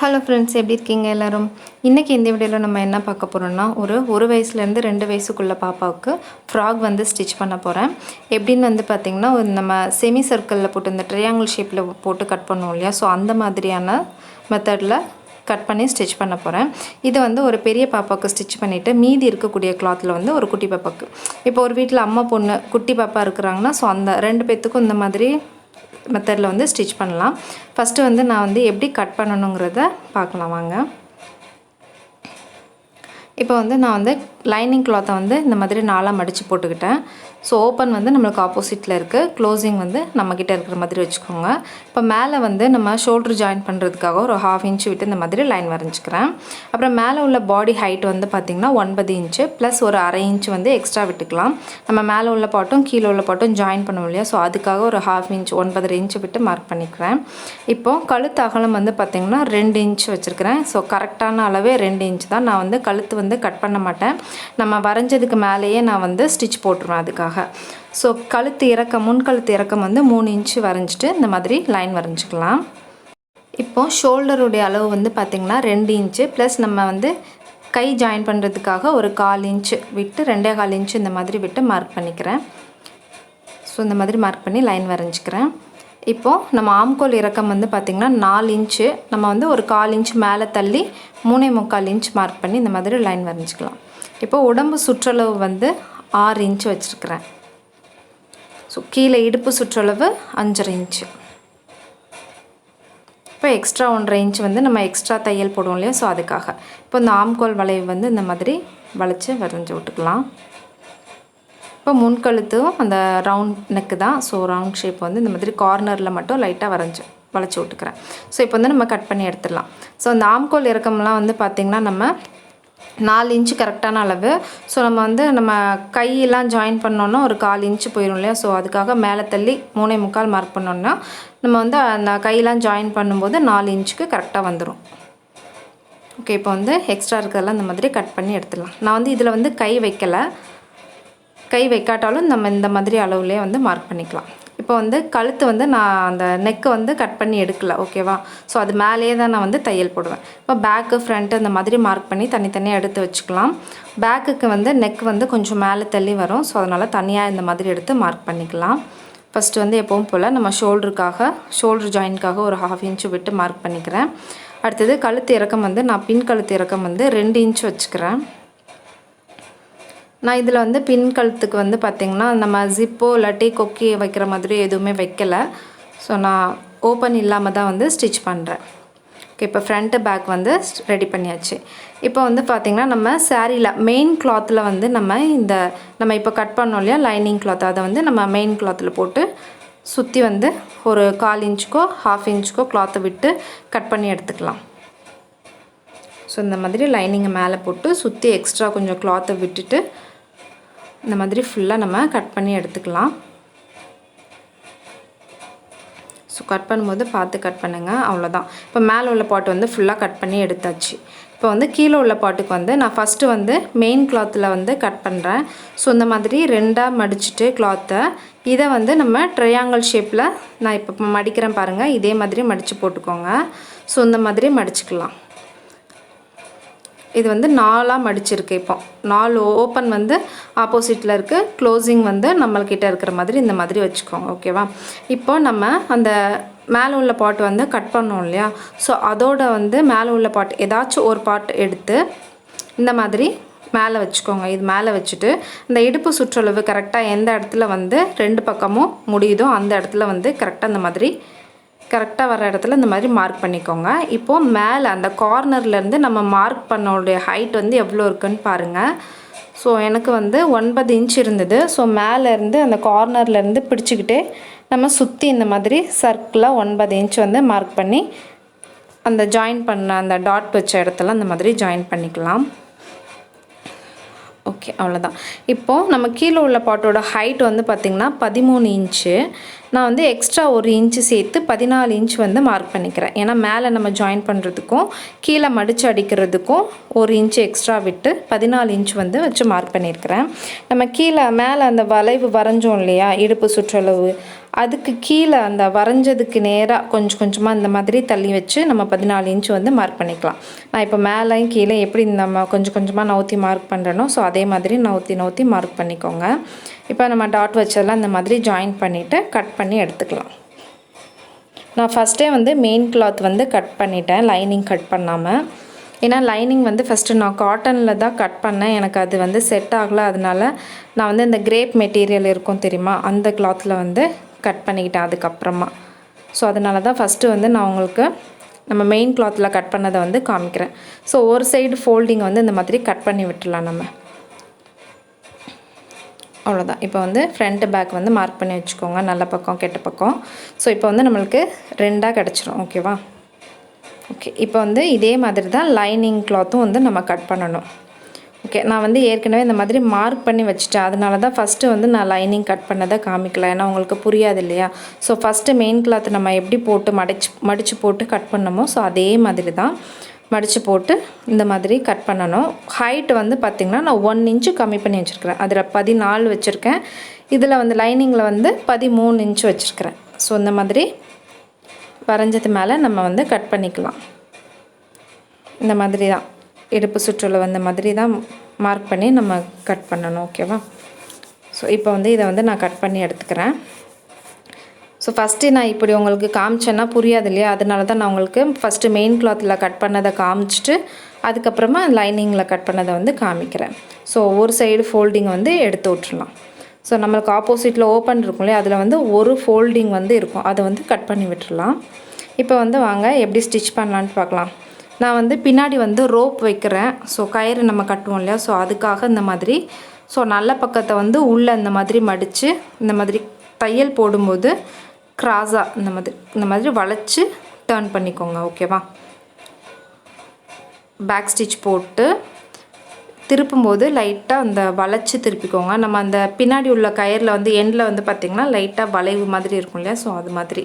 Hello friends, எப்படி இருக்கீங்க எல்லோரும்? இன்றைக்கி இந்த வீடியோவில் நம்ம என்ன பார்க்க போகிறோம்னா, ஒரு வயசுலேருந்து 2 வயசுக்குள்ள பாப்பாவுக்கு ஃப்ராக் வந்து ஸ்டிச் பண்ண போகிறேன். எப்படின்னு வந்து பார்த்திங்கன்னா, நம்ம செமி சர்க்கிளில் போட்டு இந்த ட்ரையாங்கிள் ஷேப்பில் போட்டு கட் பண்ணுவோம் இல்லையா? ஸோ அந்த மாதிரியான மெத்தடில் கட் பண்ணி ஸ்டிச் பண்ண போகிறேன். இது வந்து ஒரு பெரிய பாப்பாவுக்கு ஸ்டிச் பண்ணிவிட்டு மீதி இருக்கக்கூடிய கிளாத்தில் வந்து ஒரு குட்டி பாப்பாவுக்கு, இப்போ ஒரு வீட்டில் அம்மா பொண்ணு குட்டி பாப்பா இருக்கிறாங்கன்னா, ஸோ அந்த 2 பேர்த்துக்கும் இந்த மாதிரி மெத்தடில் வந்து ஸ்டிச் பண்ணலாம். ஃபஸ்ட்டு வந்து நான் வந்து எப்படி கட் பண்ணணுங்கிறத பார்க்கலாம் வாங்க. இப்போ வந்து நான் வந்து லைனிங் கிளாத்தை வந்து இந்த மாதிரி 4ஆக மடித்து போட்டுக்கிட்டேன். ஸோ ஓப்பன் வந்து நம்மளுக்கு ஆப்போசிட்டில் இருக்குது, க்ளோசிங் வந்து நம்மக்கிட்ட இருக்கிற மாதிரி வச்சுக்கோங்க. இப்போ மேலே வந்து நம்ம ஷோல்ட்ரு ஜாயின் பண்ணுறதுக்காக ஒரு 1/2 இன்ச் விட்டு இந்த மாதிரி லைன் வரைஞ்சிக்கிறேன். அப்புறம் மேலே உள்ள பாடி ஹைட் வந்து பார்த்திங்கன்னா 9 இன்ச்சு ப்ளஸ் ஒரு 1/2 இன்ச் வந்து எக்ஸ்ட்ரா விட்டுக்கலாம். நம்ம மேலே உள்ள பாட்டும் கீழே உள்ள பாட்டும் ஜாயின் பண்ணுவோம் இல்லையா? ஸோ அதுக்காக ஒரு 1/2 இன்ச் 9.5 இன்ச்சு விட்டு மார்க் பண்ணிக்கிறேன். இப்போது கழுத்து அகலம் வந்து பார்த்திங்கன்னா 2 இன்ச் வச்சுருக்கிறேன். ஸோ கரெக்டான அளவே 2 இன்ச் தான். நான் வந்து கழுத்து வந்து கட் பண்ண மாட்டேன், நம்ம வரைஞ்சதுக்கு மேலேயே நான் வந்து ஸ்டிச் போட்டுருவேன் அதுக்காக. ஸோ கழுத்து இறக்கம், முன்கழுத்து இறக்கம் வந்து 3 இன்ச்சு வரைஞ்சிட்டு இந்த மாதிரி லைன் வரைஞ்சிக்கலாம். இப்போது ஷோல்டருடைய அளவு வந்து பார்த்திங்கன்னா 2 இன்ச்சு ப்ளஸ் நம்ம வந்து கை ஜாயின் பண்ணுறதுக்காக ஒரு 1/4 இன்ச்சு விட்டு 2.25 இன்ச்சு இந்த மாதிரி விட்டு மார்க் பண்ணிக்கிறேன். ஸோ இந்த மாதிரி மார்க் பண்ணி லைன் வரைஞ்சிக்கிறேன். இப்போது நம்ம ஆம்கோல் இறக்கம் வந்து பார்த்திங்கன்னா 4 இன்ச்சு, நம்ம வந்து ஒரு 1/4 இன்ச் மேலே தள்ளி 3.25 இன்ச் மார்க் பண்ணி இந்த மாதிரி லைன் வரைஞ்சிக்கலாம். இப்போது உடம்பு சுற்றளவு வந்து 6 இன்ச்சு வச்சுருக்கிறேன். ஸோ கீழே இடுப்பு சுற்றளவு 5.5 இன்ச்சு. இப்போ எக்ஸ்ட்ரா 1.5 இன்ச் வந்து நம்ம எக்ஸ்ட்ரா தையல் போடுவோம் இல்லையா? ஸோ அதுக்காக இப்போ இந்த ஆம்கோல் வளைவு வந்து இந்த மாதிரி வரைஞ்சி விட்டுக்கலாம். இப்போ முன்கழுத்தும் அந்த ரவுண்ட் நெக்கு தான். ஸோ ரவுண்ட் ஷேப் வந்து இந்த மாதிரி கார்னரில் மட்டும் லைட்டாக வளைச்சி விட்டுக்கிறேன். ஸோ இப்போ வந்து நம்ம கட் பண்ணி எடுத்துடலாம். ஸோ இந்த ஆம்கோல் இறக்கம்லாம் வந்து பார்த்திங்கன்னா நம்ம 4 இன்ச்சு கரெக்டான அளவு. ஸோ நம்ம வந்து நம்ம கையெல்லாம் ஜாயின் பண்ணோன்னா ஒரு 1/4 இன்ச்சு போயிடும் இல்லையா? ஸோ அதுக்காக மேலே தள்ளி 3.25 மார்க் பண்ணோன்னா நம்ம வந்து அந்த கையெல்லாம் ஜாயின் பண்ணும்போது 4 இன்ச்சுக்கு கரெக்டாக வந்துடும். ஓகே, இப்போ வந்து எக்ஸ்ட்ரா இருக்கிறதெல்லாம் இந்த மாதிரி கட் பண்ணி எடுத்துடலாம். நான் வந்து இதில் வந்து கை வைக்காட்டாலும் நம்ம இந்த மாதிரி அளவுலேயே வந்து மார்க் பண்ணிக்கலாம். இப்போ வந்து கழுத்து வந்து நான் அந்த நெக்கு வந்து கட் பண்ணி எடுக்கல, ஓகேவா? ஸோ அது மேலேயே தான் நான் வந்து தையல் போடுவேன். இப்போ பேக்கு ஃப்ரண்ட்டு இந்த மாதிரி மார்க் பண்ணி தனித்தனியாக எடுத்து வச்சுக்கலாம். பேக்குக்கு வந்து நெக் வந்து கொஞ்சம் மேலே தள்ளி வரும். ஸோ அதனால் தனியாக இந்த மாதிரி எடுத்து மார்க் பண்ணிக்கலாம். ஃபஸ்ட்டு வந்து எப்பவும் போல் நம்ம ஷோல்ட்ரு ஜாயின்காக ஒரு 1/2 இன்ச்சு விட்டு மார்க் பண்ணிக்கிறேன். அடுத்தது கழுத்து இறக்கம் வந்து நான் பின் கழுத்து இறக்கம் வந்து 2 இன்ச் வச்சுக்கிறேன். நான் இதில் வந்து பின் கழுத்துக்கு வந்து பார்த்திங்கன்னா நம்ம ஜிப்போ இல்லாட்டி கொக்கி வைக்கிற மாதிரி எதுவுமே வைக்கலை. ஸோ நான் ஓப்பன் இல்லாமல் தான் வந்து ஸ்டிச் பண்ணுறேன். ஓகே, இப்போ ஃப்ரண்ட்டு பேக் வந்து ரெடி பண்ணியாச்சு. இப்போ வந்து பார்த்திங்கன்னா நம்ம சாரியில் மெயின் கிளாத்தில் வந்து நம்ம இப்போ கட் பண்ணோம் இல்லையா லைனிங் கிளாத், அதை வந்து நம்ம மெயின் கிளாத்தில் போட்டு சுற்றி வந்து ஒரு 1/4 இன்ச்சுக்கோ 1/2 இன்ச்சுக்கோ கிளாத்தை விட்டு கட் பண்ணி எடுத்துக்கலாம். ஸோ இந்த மாதிரி லைனிங்கை மேலே போட்டு சுற்றி எக்ஸ்ட்ரா கொஞ்சம் கிளாத்தை விட்டுட்டு இந்த மாதிரி ஃபுல்லாக நம்ம கட் பண்ணி எடுத்துக்கலாம். ஸோ கட் பண்ணும்போது பார்த்து கட் பண்ணுங்கள், அவ்வளோதான். இப்போ மேலே உள்ள பாட்டு வந்து ஃபுல்லாக கட் பண்ணி எடுத்தாச்சு. இப்போ வந்து கீழே உள்ள பாட்டுக்கு வந்து நான் ஃபஸ்ட்டு வந்து மெயின் கிளாத்தில் வந்து கட் பண்ணுறேன். ஸோ இந்த மாதிரி 2ஆக மடிச்சுட்டு கிளாத்தை இதை வந்து நம்ம ட்ரையாங்கிள் ஷேப்பில் நான் இப்போ மடிக்கிறேன் பாருங்கள், இதே மாதிரி மடித்து போட்டுக்கோங்க. ஸோ இந்த மாதிரி மடிச்சுக்கலாம். இது வந்து 4ஆக மடிச்சிருக்கு. இப்போ 4 ஓப்பன் வந்து ஆப்போசிட்டில் இருக்குது, க்ளோசிங் வந்து நம்மள்கிட்ட இருக்கிற மாதிரி இந்த மாதிரி வச்சுக்கோங்க, ஓகேவா? இப்போ நம்ம அந்த மேலே உள்ள பாட்டு வந்து கட் பண்ணோம் இல்லையா? ஸோ அதோட வந்து மேலே உள்ள பாட்டு ஏதாச்சும் ஒரு பாட்டு எடுத்து இந்த மாதிரி மேலே வச்சுக்கோங்க. இது மேலே வச்சுட்டு இந்த இடுப்பு சுற்றளவு கரெக்டாக எந்த இடத்துல வந்து 2 பக்கமும் முடியுதோ அந்த இடத்துல வந்து கரெக்டாக இந்த மாதிரி கரெக்டாக வர இடத்துல இந்த மாதிரி மார்க் பண்ணிக்கோங்க. இப்போது மேலே அந்த கார்னர்லேருந்து நம்ம மார்க் பண்ணோடைய ஹைட் வந்து எவ்வளோ இருக்குன்னு பாருங்கள். ஸோ எனக்கு வந்து 9 இன்ச் இருந்தது. ஸோ மேலேருந்து அந்த கார்னர்லேருந்து பிடிச்சிக்கிட்டே நம்ம சுற்றி இந்த மாதிரி சர்க்கிளாக 9 இன்ச் வந்து மார்க் பண்ணி அந்த ஜாயின் பண்ண அந்த டாட் வச்ச இடத்துல அந்த மாதிரி ஜாயின் பண்ணிக்கலாம். ஓகே, அவ்வளோதான். இப்போது நம்ம கீழே உள்ள பாட்டோட ஹைட் வந்து பார்த்திங்கன்னா 13 இன்ச்சு. நான் வந்து எக்ஸ்ட்ரா 1 இன்ச்சு சேர்த்து 14 இன்ச் வந்து மார்க் பண்ணிக்கிறேன். ஏன்னா மேலே நம்ம ஜாயின் பண்ணுறதுக்கும் கீழே மடித்து அடிக்கிறதுக்கும் 1 இன்ச்சு எக்ஸ்ட்ரா விட்டு 14 இன்ச் வந்து வச்சு மார்க் பண்ணியிருக்கிறேன். நம்ம கீழே மேலே அந்த வளைவு வரைஞ்சோம் இல்லையா, இடுப்பு சுற்றளவு, அதுக்கு கீழே அந்த வரைஞ்சதுக்கு நேராக கொஞ்சம் கொஞ்சமாக இந்த மாதிரி தள்ளி வச்சு நம்ம 14 இன்ச் வந்து மார்க் பண்ணிக்கலாம். நான் இப்போ மேலேயும் கீழே எப்படி நம்ம கொஞ்சம் கொஞ்சமாக நவுத்தி மார்க் பண்ணுறனோ ஸோ அதே மாதிரி நவுத்தி மார்க் பண்ணிக்கோங்க. இப்போ நம்ம டாட் வச்செல்லாம் இந்த மாதிரி ஜாயின் பண்ணிவிட்டு கட் பண்ணி எடுத்துக்கலாம். நான் ஃபஸ்ட்டே வந்து மெயின் கிளாத் வந்து கட் பண்ணிட்டேன், லைனிங் கட் பண்ணாமல். ஏன்னா லைனிங் வந்து ஃபஸ்ட்டு நான் காட்டனில் தான் கட் பண்ணேன், எனக்கு அது வந்து செட் ஆகலை. அதனால நான் வந்து இந்த கிரேப் மெட்டீரியல் இருக்கும் தெரியுமா, அந்த கிளாத்தில் வந்து கட் பண்ணிக்கிட்டேன் அதுக்கப்புறமா. ஸோ அதனால தான் ஃபஸ்ட்டு வந்து நான் உங்களுக்கு நம்ம மெயின் கிளாத்தில் கட் பண்ணதை வந்து காமிக்கிறேன். ஸோ ஒரு சைடு ஃபோல்டிங் வந்து இந்த மாதிரி கட் பண்ணி விட்டுடலாம் நம்ம. அவ்வளோதான். இப்போ வந்து ஃப்ரண்ட் பேக் வந்து மார்க் பண்ணி வச்சுக்கோங்க, நல்ல பக்கம் கெட்ட பக்கம். ஸோ இப்போ வந்து நம்மளுக்கு 2ஆக கிடச்சிரும். ஓகேவா? ஓகே. இப்போ வந்து இதே மாதிரி தான் லைனிங் கிளாத்தும் வந்து நம்ம கட் பண்ணணும். ஓகே. நான் வந்து ஏற்கனவே இந்த மாதிரி மார்க் பண்ணி வச்சுட்டேன், அதனால தான் ஃபஸ்ட்டு வந்து நான் லைனிங் கட் பண்ணதை காமிக்கல, ஏன்னா உங்களுக்கு புரியாது இல்லையா. ஸோ ஃபஸ்ட்டு மெயின் கிளாத் நம்ம எப்படி போட்டு மடித்து போட்டு கட் பண்ணமோ ஸோ அதே மாதிரி தான் மடித்து போட்டு இந்த மாதிரி கட் பண்ணணும். ஹைட்டு வந்து பார்த்திங்கன்னா நான் 1 இன்ச்சு கம்மி பண்ணி வச்சுருக்கிறேன். அதில் 14 வச்சுருக்கேன், இதில் வந்து லைனிங்கில் வந்து 13 இன்ச்சு வச்சுருக்கிறேன். ஸோ இந்த மாதிரி வரைஞ்சது மேலே நம்ம வந்து கட் பண்ணிக்கலாம். இந்த மாதிரி தான் இடுப்பு சுற்றளவு இந்த மாதிரி தான் மார்க் பண்ணி நம்ம கட் பண்ணணும். ஓகேவா? ஸோ இப்போ வந்து இதை வந்து நான் கட் பண்ணி எடுத்துக்கிறேன். ஸோ ஃபஸ்ட்டு நான் இப்படி உங்களுக்கு காமிச்சேன்னா புரியாது இல்லையா, அதனால தான் நான் உங்களுக்கு ஃபஸ்ட்டு மெயின் கிளாத்தில் கட் பண்ணதை காமிச்சிட்டு அதுக்கப்புறமா லைனிங்கில் கட் பண்ணதை வந்து காமிக்கிறேன். ஸோ ஒரு சைடு ஃபோல்டிங் வந்து எடுத்து விட்டுருலாம். ஸோ நம்மளுக்கு ஆப்போசிட்டில் ஓப்பன் இருக்கும் இல்லையா, அதில் வந்து ஒரு ஃபோல்டிங் வந்து இருக்கும், அதை வந்து கட் பண்ணி விட்டுடலாம். இப்போ வந்து வாங்க எப்படி ஸ்டிச் பண்ணலான்னு பார்க்கலாம். நான் வந்து பின்னாடி வந்து ரோப் வைக்கிறேன். ஸோ கயிறு நம்ம கட்டுவோம் இல்லையா, ஸோ அதுக்காக இந்த மாதிரி ஸோ நல்ல பக்கத்தை வந்து உள்ளே இந்த மாதிரி மடித்து இந்த மாதிரி தையல் போடும்போது கிராஸாக இந்த மாதிரி வளைச்சி டர்ன் பண்ணிக்கோங்க. ஓகேவா? பேக் ஸ்டிச் போட்டு திருப்பும்போது லைட்டாக அந்த வளைச்சி திருப்பிக்கோங்க. நம்ம அந்த பின்னாடி உள்ள கயிறில் வந்து எண்டில் வந்து பார்த்திங்கன்னா லைட்டாக வளைவு மாதிரி இருக்கும் இல்லையா, ஸோ அது மாதிரி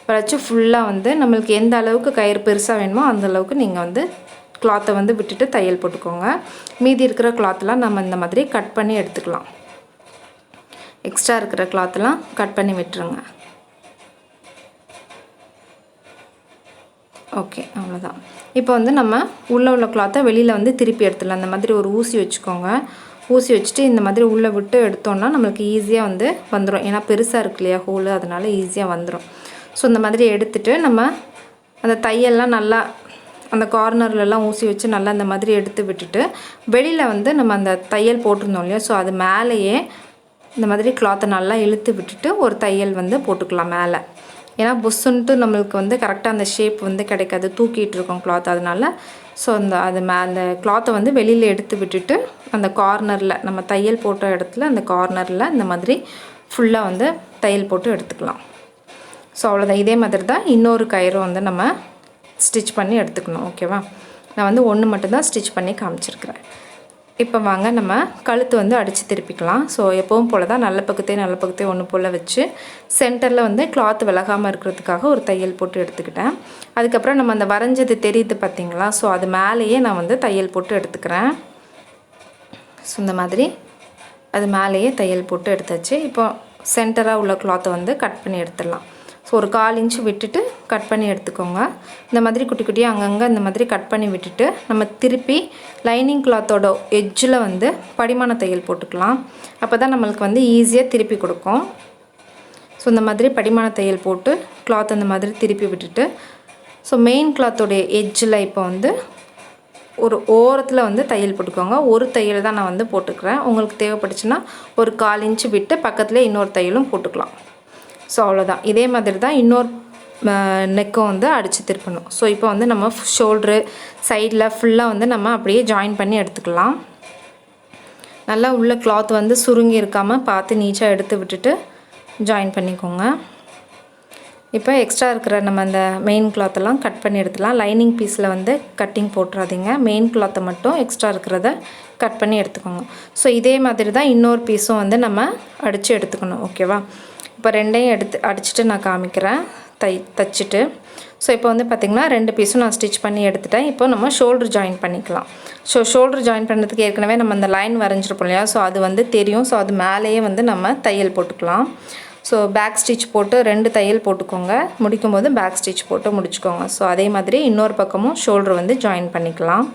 வளைச்சி ஃபுல்லாக வந்து நம்மளுக்கு எந்த அளவுக்கு கயிறு பெருசாக வேணுமோ அந்த அளவுக்கு நீங்கள் வந்து கிளாத்தை வந்து விட்டுட்டு தையல் போட்டுக்கோங்க. மீதி இருக்கிற கிளாத்லாம் நம்ம இந்த மாதிரி கட் பண்ணி எடுத்துக்கலாம். எக்ஸ்ட்ரா இருக்கிற கிளாத்லாம் கட் பண்ணி விட்டுருங்க. ஓகே, அவ்வளோதான். இப்போ வந்து நம்ம உள்ள கிளாத்தை வெளியில் வந்து திருப்பி எடுத்துடலாம். இந்த மாதிரி ஒரு ஊசி வச்சுக்கோங்க. ஊசி வச்சுட்டு இந்த மாதிரி உள்ளே விட்டு எடுத்தோன்னா நம்மளுக்கு ஈஸியாக வந்து வந்துடும். ஏன்னா பெருசாக இருக்கு இல்லையா ஹோலு, அதனால் ஈஸியாக வந்துடும். ஸோ இந்த மாதிரி எடுத்துகிட்டு நம்ம அந்த தையல்லாம் நல்லா அந்த கார்னர்லலாம் ஊசி வச்சு நல்லா இந்த மாதிரி எடுத்து விட்டுட்டு வெளியில் வந்து நம்ம அந்த தையல் போட்டிருந்தோம் இல்லையா, ஸோ அது மேலேயே இந்த மாதிரி கிளாத்தை நல்லா இழுத்து விட்டுட்டு ஒரு தையல் வந்து போட்டுக்கலாம் மேலே. ஏன்னா புஷ்ஷுன்ட்டு நம்மளுக்கு வந்து கரெக்டாக அந்த ஷேப் வந்து கிடைக்காது, தூக்கிட்டு இருக்கோம் கிளாத். அதனால் ஸோ அந்த கிளாத்தை வந்து வெளியில் எடுத்து விட்டுட்டு அந்த கார்னரில் நம்ம தையல் போட்ட இடத்துல அந்த கார்னரில் இந்த மாதிரி ஃபுல்லாக வந்து தையல் போட்டு எடுத்துக்கலாம். ஸோ அவ்வளோதான். இதே மாதிரி தான் இன்னொரு கயிறு வந்து நம்ம ஸ்டிச் பண்ணி எடுத்துக்கணும். ஓகேவா? நான் வந்து ஒன்று மட்டும்தான் ஸ்டிச் பண்ணி காமிச்சிருக்கிறேன். இப்போ வாங்க நம்ம கழுத்து வந்து அடித்து திருப்பிக்கலாம். ஸோ எப்பவும் போல் தான் நல்ல பக்கத்தே ஒன்று போல் வச்சு சென்டரில் வந்து கிளாத் விலகாமல் இருக்கிறதுக்காக ஒரு தையல் போட்டு எடுத்துக்கிட்டேன். அதுக்கப்புறம் நம்ம அந்த வரைஞ்சது தெரியுது பார்த்திங்களா, ஸோ அது மேலேயே நான் வந்து தையல் போட்டு எடுத்துக்கிறேன். ஸோ இந்த மாதிரி அது மேலேயே தையல் போட்டு எடுத்தாச்சு. இப்போ சென்டராக உள்ள கிளாத்தை வந்து கட் பண்ணி எடுத்துடலாம். ஸோ ஒரு 1/4 இன்ச்சு விட்டுட்டு கட் பண்ணி எடுத்துக்கோங்க. இந்த மாதிரி குட்டி குட்டியாக அங்கங்கே இந்த மாதிரி கட் பண்ணி விட்டுட்டு நம்ம திருப்பி லைனிங் கிளாத்தோட எட்ஜில் வந்து படிமான தையல் போட்டுக்கலாம். அப்போ தான் நம்மளுக்கு வந்து ஈஸியாக திருப்பி கொடுக்கும். ஸோ இந்த மாதிரி படிமான தையல் போட்டு கிளாத் அந்த மாதிரி திருப்பி விட்டுட்டு ஸோ மெயின் கிளாத்தோடைய எட்ஜில் இப்போ வந்து ஒரு ஓரத்தில் வந்து தையல் போட்டுக்கோங்க. ஒரு தையல் தான் நான் வந்து போட்டுக்கிறேன். உங்களுக்கு தேவைப்பட்டுச்சுன்னா ஒரு 1/4 இன்ச்சு விட்டு பக்கத்தில் இன்னொரு தையலும் போட்டுக்கலாம். ஸோ அவ்வளோதான். இதே மாதிரி தான் இன்னொரு நெக்கும் வந்து அடித்து திருப்பணும். ஸோ இப்போ வந்து நம்ம ஷோல்ட்ரு சைடில் ஃபுல்லாக வந்து நம்ம அப்படியே ஜாயின் பண்ணி எடுத்துக்கலாம். நல்லா உள்ள கிளாத் வந்து சுருங்கி இருக்காமல் பார்த்து நீட்டாக எடுத்து விட்டுட்டு ஜாயின் பண்ணிக்கோங்க. இப்போ எக்ஸ்ட்ரா இருக்கிற நம்ம அந்த மெயின் கிளாத்தெல்லாம் கட் பண்ணி எடுத்துலாம். லைனிங் பீஸில் வந்து கட்டிங் போட்டுறாதீங்க. மெயின் கிளாத்தை மட்டும் எக்ஸ்ட்ரா இருக்கிறத கட் பண்ணி எடுத்துக்கோங்க. ஸோ இதே மாதிரி தான் இன்னொரு பீஸும் வந்து நம்ம அடித்து எடுத்துக்கணும். ஓகேவா? இப்போ ரெண்டையும் அடிச்சுட்டு நான் காமிக்கிறேன் தச்சுட்டு. ஸோ இப்போ வந்து பார்த்திங்கன்னா 2 பீஸும் நான் ஸ்டிச் பண்ணி எடுத்துட்டேன். இப்போ நம்ம ஷோல்டர் ஜாயின் பண்ணிக்கலாம். ஸோ ஷோல்டர் ஜாயின் பண்ணுறதுக்கு ஏற்கனவே நம்ம அந்த லைன் வரைஞ்சிருப்போம் இல்லையா? ஸோ அது வந்து தெரியும். ஸோ அது மேலேயே வந்து நம்ம தையல் போட்டுக்கலாம். ஸோ பேக் ஸ்டிச் போட்டு 2 தையல் போட்டுக்கோங்க. முடிக்கும்போது பேக் ஸ்டிச் போட்டு முடிச்சுக்கோங்க. ஸோ அதே மாதிரி இன்னொரு பக்கமும் ஷோல்டர் வந்து ஜாயின் பண்ணிக்கலாம்.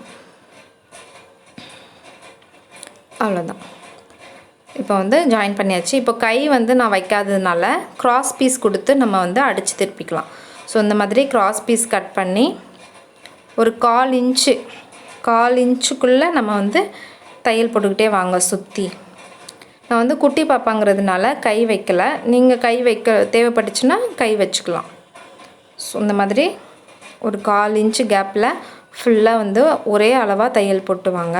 அவ்வளோதான். இப்போ வந்து ஜாயின் பண்ணியாச்சு. இப்போ கை வந்து நான் வைக்காததுனால கிராஸ் பீஸ் கொடுத்து நம்ம வந்து அடித்து திருப்பிக்கலாம். ஸோ இந்த மாதிரி கிராஸ் பீஸ் கட் பண்ணி ஒரு 1/4 இன்ச்சுக்குள்ளே நம்ம வந்து தையல் போட்டுக்கிட்டே வாங்க சுற்றி. நான் வந்து குட்டி பாப்பாங்கிறதுனால கை வைக்கலை. நீங்கள் கை வைக்க தேவைப்பட்டுச்சுன்னா கை வச்சுக்கலாம். ஸோ இந்த மாதிரி ஒரு 1/4 இன்ச்சு கேப்பில் ஃபுல்லாக வந்து ஒரே அளவாக தையல் போட்டு வாங்க.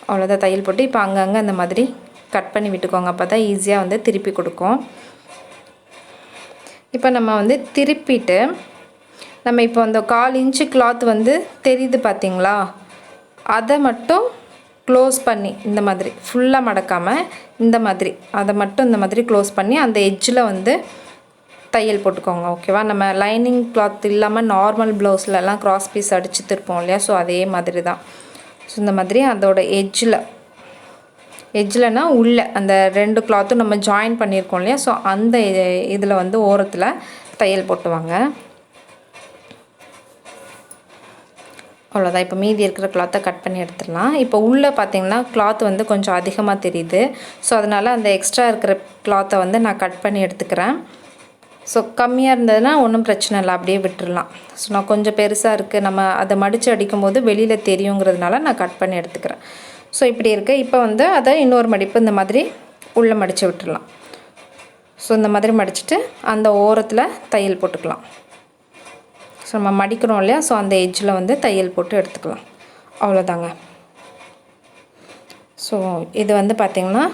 அவ்வளோதான். தையல் போட்டு இப்போ அங்கங்கே இந்த மாதிரி கட் பண்ணி விட்டுக்கோங்க. அப்போ தான் ஈஸியாக வந்து திருப்பி கொடுக்கும். இப்போ நம்ம வந்து திருப்பிட்டு நம்ம இப்போ அந்த 1/4 இன்ச்சு கிளாத் வந்து தெரியுது பார்த்திங்களா? அதை மட்டும் க்ளோஸ் பண்ணி இந்த மாதிரி ஃபுல்லாக மடக்காமல் இந்த மாதிரி அதை மட்டும் இந்த மாதிரி க்ளோஸ் பண்ணி அந்த எட்ஜில் வந்து தையல் போட்டுக்கோங்க. ஓகேவா? நம்ம லைனிங் கிளாத் இல்லாமல் நார்மல் ப்ளவுஸ்லலாம் கிராஸ் பீஸ் அடித்து திருப்போம் இல்லையா? ஸோ அதே மாதிரி தான். ஸோ இந்த மாதிரி அதோட எட்ஜில்னா உள்ள அந்த 2 கிளாத்தும் நம்ம ஜாயின் பண்ணியிருக்கோம் இல்லையா? ஸோ அந்த இதில் வந்து ஓரத்தில் தையல் போட்டுவாங்க. அவ்வளோதான். இப்போ மீதி இருக்கிற கிளாத்தை கட் பண்ணி எடுத்துடலாம். இப்போ உள்ளே பார்த்திங்கன்னா கிளாத் வந்து கொஞ்சம் அதிகமாக தெரியுது. ஸோ அதனால் அந்த எக்ஸ்ட்ரா இருக்கிற கிளாத்தை வந்து நான் கட் பண்ணி எடுத்துக்கிறேன். ஸோ கம்மியாக இருந்ததுன்னா ஒன்றும் பிரச்சனை இல்லை, அப்படியே விட்டுடலாம். ஸோ நான் கொஞ்சம் பெருசாக இருக்குது, நம்ம அதை மடித்து அடிக்கும்போது வெளியில் தெரியுங்கிறதுனால நான் கட் பண்ணி எடுத்துக்கிறேன். ஸோ இப்படி இருக்குது. இப்போ வந்து அதை இன்னொரு மடிப்பு இந்த மாதிரி உள்ளே மடித்து விட்டுடலாம். ஸோ இந்த மாதிரி மடிச்சுட்டு அந்த ஓரத்தில் தையல் போட்டுக்கலாம். ஸோ நம்ம மடிக்கிறோம் இல்லையா? ஸோ அந்த எட்ஜில் வந்து தையல் போட்டு எடுத்துக்கலாம். அவ்வளோதாங்க. ஸோ இது வந்து பார்த்திங்கன்னா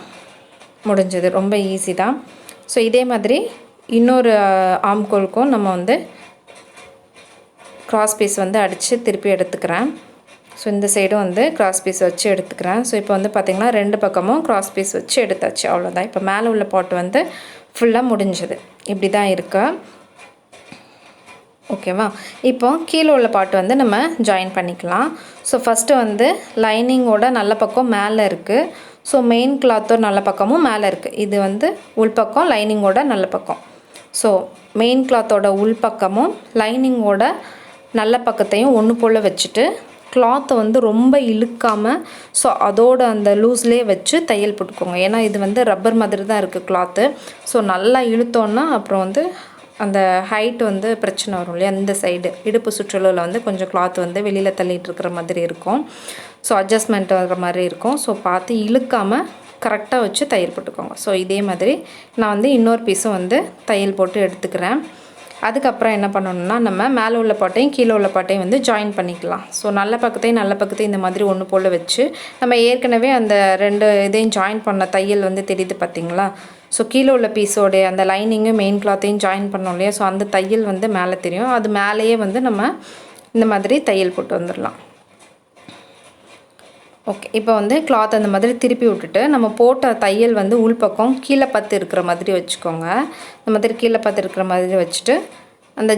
முடிஞ்சது. ரொம்ப ஈஸி தான். ஸோ இதே மாதிரி இன்னொரு ஆம்கோலுக்கும் நம்ம வந்து கிராஸ் பீஸ் வந்து அடித்து திருப்பி எடுத்துக்கிறேன். ஸோ இந்த சைடும் வந்து கிராஸ் பீஸ் வச்சு எடுத்துக்கிறேன். ஸோ இப்போ வந்து பார்த்திங்கன்னா 2 பக்கமும் கிராஸ் பீஸ் வச்சு எடுத்தாச்சு. அவ்வளோதான். இப்போ மேலே உள்ள பாட்டு வந்து ஃபுல்லாக முடிஞ்சது. இப்படி தான் இருக்கு. ஓகேவா? இப்போ கீழே உள்ள பாட்டு வந்து நம்ம ஜாயின் பண்ணிக்கலாம். ஸோ ஃபஸ்ட்டு வந்து லைனிங்கோட நல்ல பக்கம் மேலே இருக்குது. ஸோ மெயின் கிளாத்தோட நல்ல பக்கமும் மேலே இருக்குது. இது வந்து உள்பக்கம், லைனிங்கோட நல்ல பக்கம். ஸோ மெயின் கிளாத்தோட உள்பக்கமும் லைனிங்கோட நல்ல பக்கத்தையும் ஒன்று போல் வச்சுட்டு கிளாத்தை வந்து ரொம்ப இழுக்காமல் ஸோ அதோட அந்த லூஸ்லேயே வச்சு தையல் போட்டுக்கோங்க. ஏன்னா இது வந்து ரப்பர் மாதிரி தான் இருக்குது கிளாத்து. ஸோ நல்லா இழுத்தோன்னா அப்புறம் வந்து அந்த ஹைட் வந்து பிரச்சனை வரும் இல்லையா? அந்த சைடு இடுப்பு சுற்றளவில் வந்து கொஞ்சம் கிளாத் வந்து வெளியில் தள்ளிட்டு இருக்கிற மாதிரி இருக்கும். ஸோ அட்ஜஸ்ட்மெண்ட் வர மாதிரி இருக்கும். ஸோ பார்த்து இழுக்காமல் கரெக்டாக வச்சு தையல் போட்டுக்கோங்க. ஸோ இதே மாதிரி நான் வந்து இன்னொரு பீஸும் வந்து தையல் போட்டு எடுத்துக்கிறேன். அதுக்கப்புறம் என்ன பண்ணணும்னா நம்ம மேலே உள்ள பாட்டையும் கீழே உள்ள பாட்டையும் வந்து ஜாயின் பண்ணிக்கலாம். ஸோ நல்ல பக்கத்தையும் இந்த மாதிரி ஒன்று போல் வச்சு நம்ம ஏற்கனவே அந்த 2 இதையும் ஜாயின் பண்ண தையல் வந்து தெரியுது பார்த்திங்களா? ஸோ கீழே உள்ள பீஸோடைய அந்த லைனிங்கும் மெயின் கிளாத்தையும் ஜாயின் பண்ணோம் இல்லையா? ஸோ அந்த தையல் வந்து மேலே தெரியும். அது மேலேயே வந்து நம்ம இந்த மாதிரி தையல் போட்டு வந்துடலாம். ஓகே. இப்போ வந்து கிளாத் அந்த மாதிரி திருப்பி விட்டுட்டு நம்ம போட்ட தையல் வந்து உள்பக்கம் கீழே பத்து இருக்கிற மாதிரி வச்சுக்கோங்க. இந்த மாதிரி கீழே பத்து இருக்கிற மாதிரி வச்சுட்டு அந்த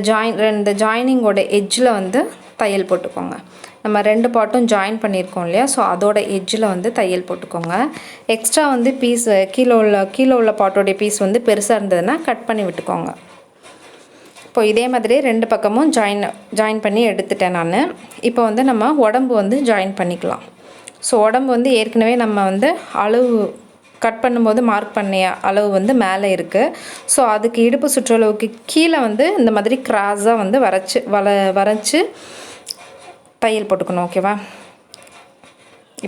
இந்த ஜாயினிங்கோட எட்ஜில் வந்து தையல் போட்டுக்கோங்க. நம்ம 2 பாட்டும் ஜாயின் பண்ணியிருக்கோம் இல்லையா? ஸோ அதோட எட்ஜில் வந்து தையல் போட்டுக்கோங்க. எக்ஸ்ட்ரா வந்து பீஸ் கீழே உள்ள பாட்டோடைய பீஸ் வந்து பெருசாக இருந்ததுன்னா கட் பண்ணி விட்டுக்கோங்க. இப்போ இதே மாதிரி 2 பக்கமும் ஜாயின் பண்ணி எடுத்துட்டேன் நான். இப்போ வந்து நம்ம உடம்பு வந்து ஜாயின் பண்ணிக்கலாம். ஸோ உடம்பு வந்து ஏற்கனவே நம்ம வந்து அளவு கட் பண்ணும்போது மார்க் பண்ணிய அளவு வந்து மேலே இருக்குது. ஸோ அதுக்கு இடுப்பு சுற்றளவுக்கு கீழே வந்து இந்த மாதிரி கிராஸாக வந்து வரைச்சி தையல் போட்டுக்கணும். ஓகேவா?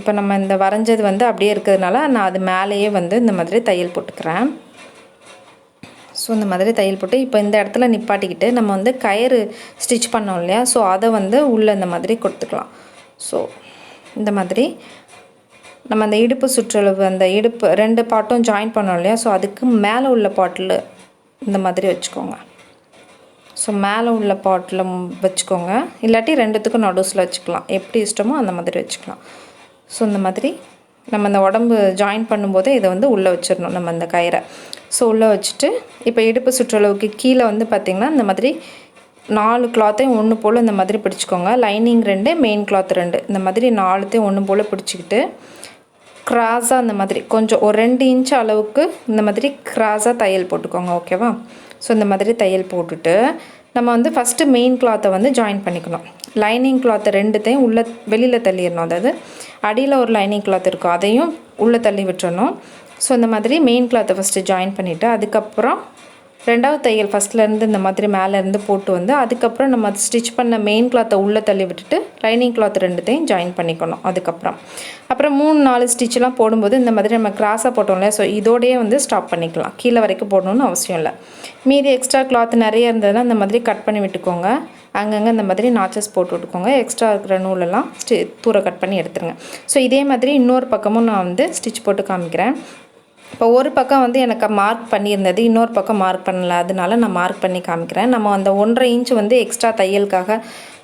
இப்போ நம்ம இந்த வரைஞ்சது வந்து அப்படியே இருக்கிறதுனால நான் அது மேலேயே வந்து இந்த மாதிரி தையல் போட்டுக்கிறேன். ஸோ இந்த மாதிரி தையல் போட்டு இப்போ இந்த இடத்துல நிப்பாட்டிக்கிட்டு நம்ம வந்து கயிறு ஸ்டிச் பண்ணோம் இல்லையா? ஸோ அதை வந்து உள்ளே இந்த மாதிரி கொடுத்துக்கலாம். ஸோ இந்த மாதிரி நம்ம அந்த இடுப்பு சுற்றளவு அந்த இடுப்பு 2 பாட்டும் ஜாயின் பண்ணோம் இல்லையா? ஸோ அதுக்கு மேலே உள்ள பாட்டில் இந்த மாதிரி வச்சுக்கோங்க. ஸோ மேலே உள்ள பாட்டில் வச்சுக்கோங்க. இல்லாட்டி 2த்துக்கும் நடுஸில் வச்சுக்கலாம். எப்படி இஷ்டமோ அந்த மாதிரி வச்சுக்கலாம். ஸோ இந்த மாதிரி நம்ம அந்த உடம்பு ஜாயின் பண்ணும்போதே இதை வந்து உள்ளே வச்சிடணும் நம்ம அந்த கயிறை. ஸோ உள்ளே வச்சுட்டு இப்போ இடுப்பு சுற்றளவுக்கு கீழே வந்து பார்த்திங்கன்னா இந்த மாதிரி 4 கிளாத்தையும் ஒன்று போல் இந்த மாதிரி பிடிச்சிக்கோங்க. லைனிங் 2, மெயின் கிளாத் 2, இந்த மாதிரி 4த்தையும் ஒன்று போல் பிடிச்சிக்கிட்டு கிராஸாக இந்த மாதிரி கொஞ்சம் ஒரு 2 இன்ச் அளவுக்கு இந்த மாதிரி கிராஸாக தையல் போட்டுக்கோங்க. ஓகேவா? ஸோ இந்த மாதிரி தையல் போட்டுட்டு நம்ம வந்து ஃபஸ்ட்டு மெயின் கிளாத்தை வந்து ஜாயின் பண்ணிக்கணும். லைனிங் கிளாத்தை 2த்தையும் உள்ளே வெளியில் தள்ளிடணும். அதாவது அடியில் ஒரு லைனிங் கிளாத் இருக்கும், அதையும் உள்ளே தள்ளி விட்டுறணும். ஸோ இந்த மாதிரி மெயின் கிளாத்தை ஃபஸ்ட்டு ஜாயின் பண்ணிவிட்டு அதுக்கப்புறம் 2வது தையல் ஃபஸ்ட்லேருந்து இந்த மாதிரி மேலேருந்து போட்டு வந்து அதுக்கப்புறம் நம்ம ஸ்டிச் பண்ண மெயின் கிளாத்தை உள்ளே தள்ளி விட்டுட்டு லைனிங் கிளாத் 2த்தையும் ஜாயின் பண்ணிக்கணும். அப்புறம் 3-4 ஸ்டிச்செலாம் போடும்போது இந்த மாதிரி நம்ம கிராஸாக போட்டோம் இல்லையா, ஸோ இதோடையே வந்து ஸ்டாப் பண்ணிக்கலாம். கீழே வரைக்கும் போடணும்னு அவசியம் இல்லை. மீதி எக்ஸ்ட்ரா கிளாத் நிறைய இருந்ததுன்னா இந்த மாதிரி கட் பண்ணி விட்டுக்கோங்க. அங்கங்கே இந்த மாதிரி நாச்சஸ் போட்டு விட்டுக்கோங்க. எக்ஸ்ட்ரா இருக்கிற நூலெல்லாம் தூர கட் பண்ணி எடுத்துருங்க. ஸோ இதே மாதிரி இன்னொரு பக்கமும் நான் வந்து ஸ்டிச் போட்டு காமிக்கிறேன். இப்போ ஒரு பக்கம் வந்து எனக்கு மார்க் பண்ணியிருந்தது, இன்னொரு பக்கம் மார்க் பண்ணல, அதனால நான் மார்க் பண்ணி காமிக்கிறேன். நம்ம அந்த 1.5 இன்ச் வந்து எக்ஸ்ட்ரா தையலுக்காக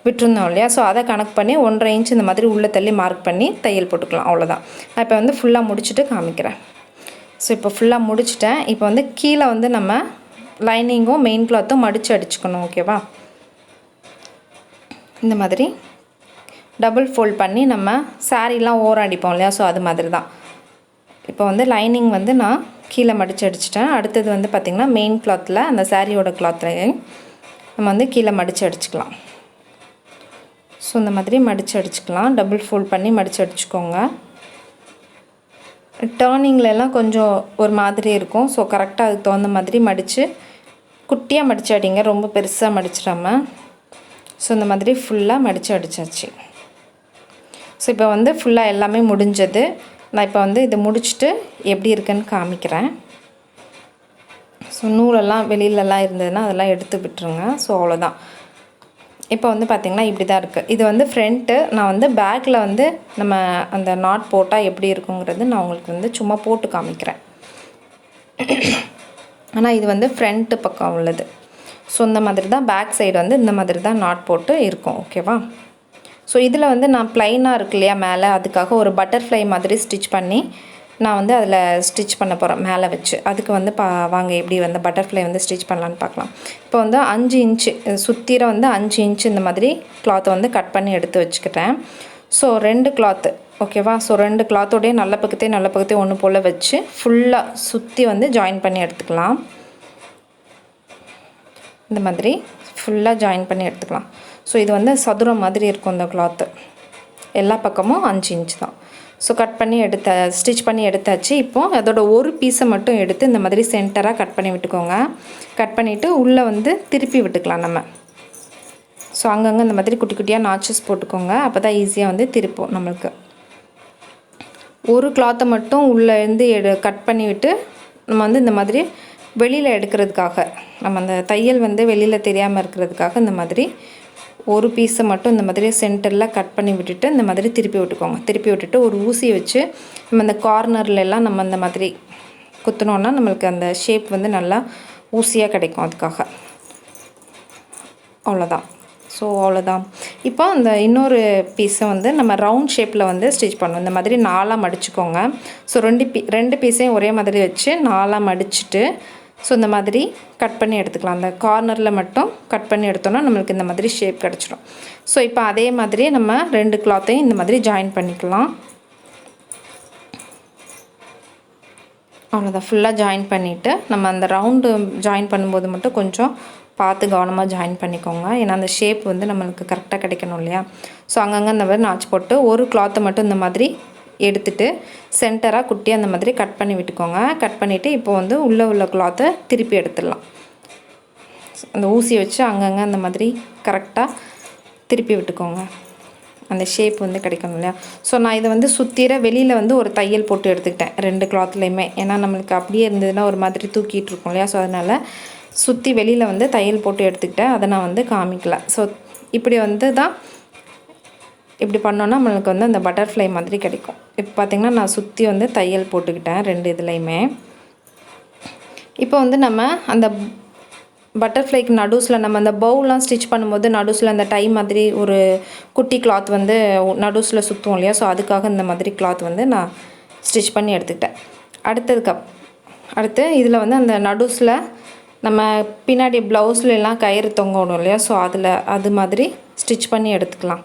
விட்டுருந்தோம் இல்லையா, ஸோ அதை கணக்கு பண்ணி 1.5 இன்ச் இந்த மாதிரி உள்ளே தள்ளி மார்க் பண்ணி தையல் போட்டுக்கலாம். அவ்வளோதான். நான் இப்போ வந்து ஃபுல்லாக முடிச்சுட்டு காமிக்கிறேன். ஸோ இப்போ ஃபுல்லாக முடிச்சிட்டேன். இப்போ வந்து கீழே வந்து நம்ம லைனிங்கும் மெயின் கிளாத்தும் மடித்து அடிச்சுக்கணும். ஓகேவா? இந்த மாதிரி டபுள் ஃபோல்ட் பண்ணி நம்ம சாரீலாம் ஓரம் அடிப்போம் இல்லையா, ஸோ அது மாதிரி தான். இப்போ வந்து லைனிங் வந்து நான் கீழே மடித்து அடிச்சிட்டேன். அடுத்தது வந்து பார்த்திங்கன்னா மெயின் கிளாத்தில் அந்த சாரியோட கிளாத்லையும் நம்ம வந்து கீழே மடித்து அடிச்சுக்கலாம். ஸோ இந்த மாதிரி மடித்து அடிச்சுக்கலாம். டபுள் ஃபோல்ட் பண்ணி மடித்து அடிச்சுக்கோங்க. டேர்னிங்லலாம் கொஞ்சம் ஒரு மாதிரி இருக்கும். ஸோ கரெக்டாக அதுக்கு தகுந்த மாதிரி மடித்து குட்டியாக மடித்து அடிங்க, ரொம்ப பெருசாக மடிச்சிடாமல். ஸோ இந்த மாதிரி ஃபுல்லாக மடித்து அடித்தாச்சு. ஸோ இப்போ வந்து ஃபுல்லாக எல்லாமே முடிஞ்சது. நான் இப்போ வந்து இதை முடிச்சுட்டு எப்படி இருக்குன்னு காமிக்கிறேன். ஸோ நூலெல்லாம் வெளியிலலாம் இருந்ததுன்னா அதெல்லாம் எடுத்து விட்டுருங்க. ஸோ அவ்வளோதான். இப்போ வந்து பார்த்திங்கன்னா இப்படி தான் இருக்குது. இது வந்து ஃப்ரண்ட்டு. நான் வந்து பேக்கில் வந்து நம்ம அந்த நாட் போட்டால் எப்படி இருக்குங்கிறது நான் உங்களுக்கு வந்து சும்மா போட்டு காமிக்கிறேன். ஆனால் இது வந்து ஃப்ரண்ட்டு பக்கம் உள்ளது. ஸோ இந்த மாதிரி தான் பேக் சைடு வந்து இந்த மாதிரி தான் நாட் போட்டு இருக்கும். ஓகேவா? ஸோ இதில் வந்து நான் ப்ளைனாக இருக்கு இல்லையா மேலே, அதுக்காக ஒரு பட்டர்ஃப்ளை மாதிரி ஸ்டிச் பண்ணி நான் வந்து அதில் ஸ்டிச் பண்ண போகிறேன் மேலே வச்சு. அதுக்கு வந்து வாங்க எப்படி வந்து பட்டர்ஃப்ளை வந்து ஸ்டிச் பண்ணலான்னு பார்க்கலாம். இப்போ வந்து 5 இன்ச்சு சுற்றிர வந்து 5 இன்ச்சு இந்த மாதிரி கிளாத்தை வந்து கட் பண்ணி எடுத்து வச்சுக்கிட்டேன். So 2 cloth. ஓகேவா? ஸோ 2 கிளாத்தோடைய நல்ல பக்கத்தையும் ஒன்று போல் வச்சு ஃபுல்லாக சுற்றி வந்து ஜாயின் பண்ணி எடுத்துக்கலாம். இந்த மாதிரி ஃபுல்லாக ஜாயின் பண்ணி எடுத்துக்கலாம். ஸோ இது வந்து சதுரம் மாதிரி இருக்கும் இந்த கிளாத்து. எல்லா பக்கமும் 5 இன்ச் தான். ஸோ கட் பண்ணி ஸ்டிச் பண்ணி எடுத்தாச்சு. இப்போது அதோட ஒரு பீஸை மட்டும் எடுத்து இந்த மாதிரி சென்டராக கட் பண்ணி விட்டுக்கோங்க. கட் பண்ணிவிட்டு உள்ளே வந்து திருப்பி விட்டுக்கலாம் நம்ம. ஸோ அங்கங்கே இந்த மாதிரி குட்டி குட்டியாக நாச்சஸ் போட்டுக்கோங்க. அப்போ தான் ஈஸியாக வந்து திருப்போம் நம்மளுக்கு. ஒரு கிளாத்தை மட்டும் உள்ளேருந்து கட் பண்ணிவிட்டு நம்ம வந்து இந்த மாதிரி வெளியில் எடுக்கிறதுக்காக, நம்ம அந்த தையல் வந்து வெளியில் தெரியாமல் இருக்கிறதுக்காக இந்த மாதிரி ஒரு பீஸை மட்டும் இந்த மாதிரி சென்டரில் கட் பண்ணி விட்டுட்டு இந்த மாதிரி திருப்பி விட்டுக்கோங்க. திருப்பி விட்டுட்டு ஒரு ஊசியை வச்சு நம்ம இந்த கார்னர்லெலாம் நம்ம இந்த மாதிரி குத்தினோன்னா நம்மளுக்கு அந்த ஷேப் வந்து நல்லா ஊசியாக கிடைக்கும். அதுக்காக அவ்வளோதான். ஸோ அவ்வளோதான். இப்போ அந்த இன்னொரு பீஸை வந்து நம்ம ரவுண்ட் ஷேப்பில் வந்து ஸ்டிச் பண்ணணும். இந்த மாதிரி 4ஆக மடிச்சுக்கோங்க. ஸோ 2 பீஸையும் ஒரே மாதிரி வச்சு 4ஆக மடிச்சுட்டு ஸோ இந்த மாதிரி கட் பண்ணி எடுத்துக்கலாம். அந்த கார்னரில் மட்டும் கட் பண்ணி எடுத்தோன்னா நம்மளுக்கு இந்த மாதிரி ஷேப் கிடச்சிடும். ஸோ இப்போ அதே மாதிரி நம்ம 2 கிளாத்தையும் இந்த மாதிரி ஜாயின் பண்ணிக்கலாம். அவ்வளோதான். ஃபுல்லாக ஜாயின் பண்ணிவிட்டு நம்ம அந்த ரவுண்டு ஜாயின் பண்ணும்போது மட்டும் கொஞ்சம் பார்த்து கவனமாக ஜாயின் பண்ணிக்கோங்க. ஏன்னா அந்த ஷேப் வந்து நம்மளுக்கு கரெக்டாக கிடைக்கணும் இல்லையா. ஸோ அங்கங்கே இந்த மாதிரி நாச்சு போட்டு ஒரு கிளாத்தை மட்டும் இந்த மாதிரி எடுத்துகிட்டு சென்டராக குட்டி அந்த மாதிரி கட் பண்ணி விட்டுக்கோங்க. கட் பண்ணிவிட்டு இப்போ வந்து உள்ளே உள்ள கிளாத்தை திருப்பி எடுத்துடலாம். அந்த ஊசியை வச்சு அங்கங்கே அந்த மாதிரி கரெக்டாக திருப்பி விட்டுக்கோங்க. அந்த ஷேப் வந்து கிடைக்கணும் இல்லையா. ஸோ நான் இதை வந்து சுற்றிர வெளியில் வந்து ஒரு தையல் போட்டு எடுத்துக்கிட்டேன் 2 கிளாத்லேயுமே. ஏன்னா நம்மளுக்கு அப்படியே இருந்ததுன்னா ஒரு மாதிரி தூக்கிட்டு இருக்கும் இல்லையா. ஸோ அதனால் சுற்றி வெளியில் வந்து தையல் போட்டு எடுத்துக்கிட்டேன். அதை நான் வந்து காமிக்கல. ஸோ இப்படி வந்து தான் இப்படி பண்ணோன்னா நம்மளுக்கு வந்து அந்த பட்டர்ஃப்ளை மாதிரி கிடைக்கும். இப்போ பார்த்திங்கன்னா நான் சுற்றி வந்து தையல் போட்டுக்கிட்டேன் 2 இதுலேயுமே. இப்போ வந்து நம்ம அந்த பட்டர்ஃப்ளைக்கு நடுஸில் நம்ம அந்த பவுல்லாம் ஸ்டிச் பண்ணும்போது நடுஸில் அந்த டை மாதிரி ஒரு குட்டி கிளாத் வந்து நடுஸில் சுற்றுவோம் இல்லையா, ஸோ அதுக்காக இந்த மாதிரி கிளாத் வந்து நான் ஸ்டிச் பண்ணி எடுத்துக்கிட்டேன். அடுத்து இதில் வந்து அந்த நடுஸில் நம்ம பின்னாடி ப்ளவுஸ்லாம் கயிறு தொங்கணும் இல்லையா, ஸோ அது மாதிரி ஸ்டிச் பண்ணி எடுத்துக்கலாம்.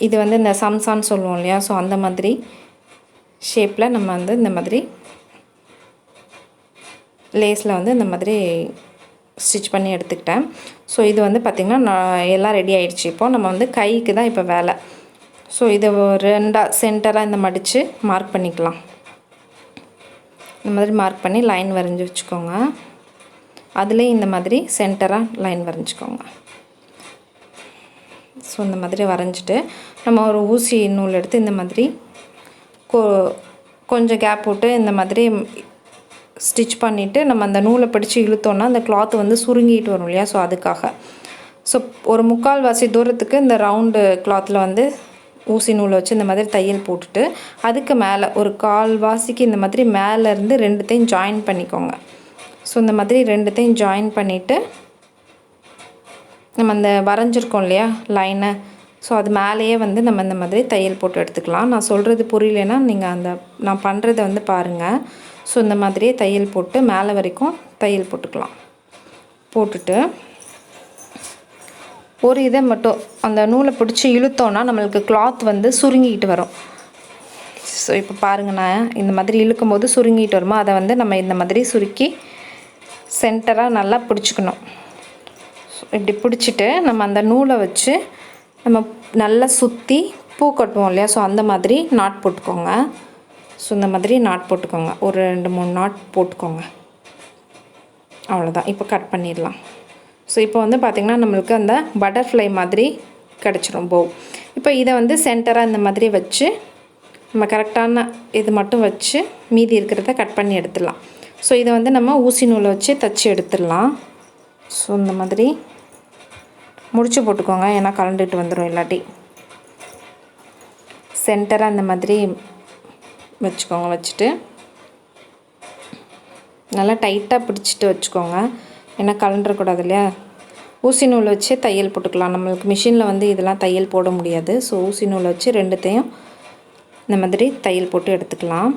இது வந்து இந்த சம்சான்னு சொல்லுவோம் இல்லையா, ஸோ அந்த மாதிரி ஷேப்பில் நம்ம வந்து இந்த மாதிரி லேஸில் வந்து இந்த மாதிரி ஸ்டிச் பண்ணி எடுத்துக்கிட்டேன். ஸோ இது வந்து பார்த்திங்கன்னா நான் எல்லாம் ரெடி ஆகிடுச்சு. இப்போது நம்ம வந்து கைக்கு தான் இப்போ வேலை. ஸோ இதை ரெண்டாக சென்டராக இந்த மடித்து மார்க் பண்ணிக்கலாம். இந்த மாதிரி மார்க் பண்ணி லைன் வரைஞ்சி வச்சுக்கோங்க. அதுலேயும் இந்த மாதிரி சென்டராக லைன் வரைஞ்சிக்கோங்க. ஸோ இந்த மாதிரி வரைஞ்சிட்டு நம்ம ஒரு ஊசி நூல் எடுத்து இந்த மாதிரி கொஞ்சம் கேப் விட்டு இந்த மாதிரி ஸ்டிச் பண்ணிவிட்டு நம்ம அந்த நூலை பிடிச்சி இழுத்தோன்னா அந்த கிளாத் வந்து சுருங்கிட்டு வரும் இல்லையா, ஸோ அதுக்காக. ஸோ ஒரு 3/4 தூரத்துக்கு இந்த ரவுண்டு கிளாத்தில் வந்து ஊசி நூலை வச்சு இந்த மாதிரி தையல் போட்டுட்டு அதுக்கு மேலே ஒரு 1/4 இந்த மாதிரி மேலேருந்து ரெண்டுத்தையும் ஜாயின் பண்ணிக்கோங்க. ஸோ இந்த மாதிரி ரெண்டுத்தையும் ஜாயின் பண்ணிவிட்டு நம்ம அந்த வரைஞ்சிருக்கோம் இல்லையா லைனை, ஸோ அது மேலேயே வந்து நம்ம இந்த மாதிரி தையல் போட்டு எடுத்துக்கலாம். நான் சொல்கிறது புரியலன்னா நீங்கள் நான் பண்ணுறதை வந்து பாருங்கள். ஸோ இந்த மாதிரியே தையல் போட்டு மேலே வரைக்கும் தையல் போட்டுக்கலாம். போட்டுட்டு ஒரு இதை மட்டும் அந்த நூலை பிடிச்சி இழுத்தோன்னா நம்மளுக்கு கிளாத் வந்து சுருங்கிக்கிட்டு வரும். ஸோ இப்போ பாருங்கள், நான் இந்த மாதிரி இழுக்கும்போது சுருங்கிட்டு வருமா, அதை வந்து நம்ம இந்த மாதிரி சுருக்கி சென்டராக நல்லா பிடிச்சிக்கணும். இப்படி பிடிச்சிட்டு நம்ம அந்த நூலை வச்சு நம்ம நல்லா சுற்றி பூ கட்டுவோம் இல்லையா, ஸோ அந்த மாதிரி நாட் போட்டுக்கோங்க. ஸோ இந்த மாதிரி நாட் போட்டுக்கோங்க. ஒரு 2-3 நாட் போட்டுக்கோங்க. அவ்வளோதான். இப்போ கட் பண்ணிடலாம். ஸோ இப்போ வந்து பார்த்திங்கன்னா நம்மளுக்கு அந்த பட்டர்ஃப்ளை மாதிரி கிடச்சிரும் போ. இப்போ இதை வந்து சென்டராக இந்த மாதிரி வச்சு நம்ம கரெக்டான இது மட்டும் வச்சு மீதி இருக்கிறத கட் பண்ணி எடுத்துடலாம். ஸோ இதை வந்து நம்ம ஊசி நூலை வச்சு தைச்சி எடுத்துடலாம். ஸோ இந்த மாதிரி முடிச்சு போட்டுக்கோங்க, ஏன்னா கலண்டுட்டு வந்துடும் இல்லாட்டி. சென்டராக இந்த மாதிரி வச்சுக்கோங்க. வச்சுட்டு நல்லா டைட்டாக பிடிச்சிட்டு வச்சுக்கோங்க, ஏன்னா கலண்டுறக்கூடாது இல்லையா. ஊசி நூலை வச்சு தையல் போட்டுக்கலாம். நம்மளுக்கு மிஷினில் வந்து இதெல்லாம் தையல் போட முடியாது. ஸோ ஊசி நூலை வச்சு ரெண்டுத்தையும் இந்த மாதிரி தையல் போட்டு எடுத்துக்கலாம்.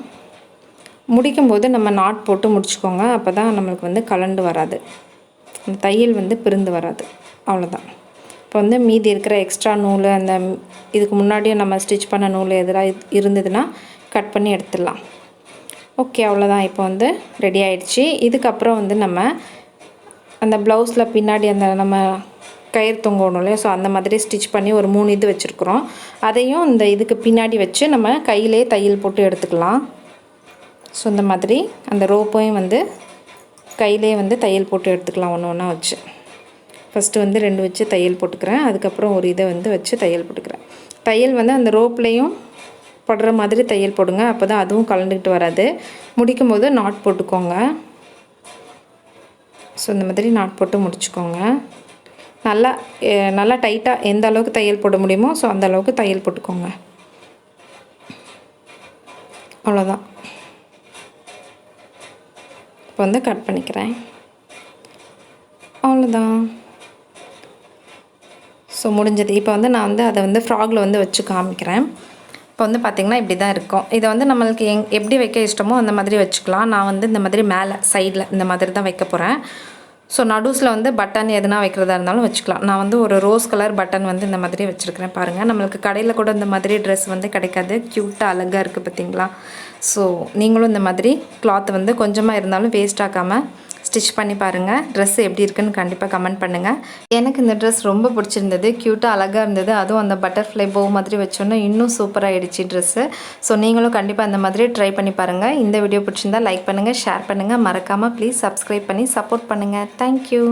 முடிக்கும்போது நம்ம நாட் போட்டு முடிச்சுக்கோங்க, அப்போ தான் நம்மளுக்கு வந்து கலண்டு வராது, அந்த தையல் வந்து பிரிந்து வராது. அவ்வளோதான். இப்போ வந்து மீதி இருக்கிற எக்ஸ்ட்ரா நூல் அந்த இதுக்கு முன்னாடியே நம்ம ஸ்டிச் பண்ண நூல் எதிராக இருந்ததுன்னா கட் பண்ணி எடுத்துடலாம். ஓகே, அவ்வளோதான். இப்போ வந்து ரெடி ஆகிடுச்சி. இதுக்கப்புறம் வந்து நம்ம அந்த ப்ளவுஸில் பின்னாடி அந்த நம்ம கயிறு தொங்கணும் இல்லையா, ஸோ அந்த மாதிரி ஸ்டிச் பண்ணி ஒரு 3 இது வச்சுருக்குறோம். அதையும் இந்த இதுக்கு பின்னாடி வச்சு நம்ம கையிலே தையல் போட்டு எடுத்துக்கலாம். ஸோ இந்த மாதிரி அந்த ரோப்பையும் வந்து கையிலே வந்து தையல் போட்டு எடுத்துக்கலாம் ஒன்று ஒன்றா வச்சு. ஃபஸ்ட்டு வந்து 2 வச்சு தையல் போட்டுக்கிறேன். அதுக்கப்புறம் ஒரு இதை வந்து வச்சு தையல் போட்டுக்கிறேன். தையல் வந்து அந்த ரோப்லேயும் படுற மாதிரி தையல் போடுங்க, அப்போ தான் அதுவும் கலந்துக்கிட்டு வராது. முடிக்கும் போது நாட் போட்டுக்கோங்க. ஸோ இந்த மாதிரி நாட் போட்டு முடிச்சுக்கோங்க. நல்லா டைட்டாக எந்த அளவுக்கு தையல் போட முடியுமோ ஸோ அந்த அளவுக்கு தையல் போட்டுக்கோங்க. அவ்வளோதான். இப்போ வந்து கட் பண்ணிக்கிறேன். அவ்வளோதான். ஸோ முடிஞ்சது. இப்போ வந்து நான் வந்து அதை வந்து ஃப்ராகில் வந்து வச்சு காமிக்கிறேன். இப்போ வந்து பார்த்திங்கன்னா இப்படி தான் இருக்கும். இதை வந்து நம்மளுக்கு எப்படி வைக்க இஷ்டமோ அந்த மாதிரி வச்சுக்கலாம். நான் வந்து இந்த மாதிரி மேலே சைடில் இந்த மாதிரி தான் வைக்க போகிறேன். ஸோ நடுஸில் வந்து பட்டன் எதுனா வைக்கிறதா இருந்தாலும் வச்சுக்கலாம். நான் வந்து ஒரு ரோஸ் கலர் பட்டன் வந்து இந்த மாதிரி வச்சுருக்கிறேன். பாருங்கள், நம்மளுக்கு கடையில் கூட இந்த மாதிரி ட்ரெஸ் வந்து கிடைக்காது. க்யூட்டாக அழகாக இருக்குது பார்த்திங்களா. ஸோ நீங்களும் இந்த மாதிரி கிளாத் வந்து கொஞ்சமாக இருந்தாலும் வேஸ்ட் ஆக்காமல் ஸ்டிச் பண்ணி பாருங்கள். ட்ரெஸ் எப்படி இருக்குன்னு கண்டிப்பாக கமெண்ட் பண்ணுங்கள். எனக்கு இந்த ட்ரெஸ் ரொம்ப பிடிச்சிருந்தது. க்யூட்டாக அழகாக இருந்தது. அதுவும் அந்த பட்டர்ஃப்ளை போ மாதிரி வச்சோன்னா இன்னும் சூப்பராகிடுச்சு ட்ரெஸ்ஸு. ஸோ நீங்களும் கண்டிப்பாக அந்த மாதிரி ட்ரை பண்ணி பாருங்கள். இந்த வீடியோ பிடிச்சிருந்தால் லைக் பண்ணுங்கள், ஷேர் பண்ணுங்கள். மறக்காமல் ப்ளீஸ் சப்ஸ்கிரைப் பண்ணி சப்போர்ட் பண்ணுங்கள். தேங்க்யூ.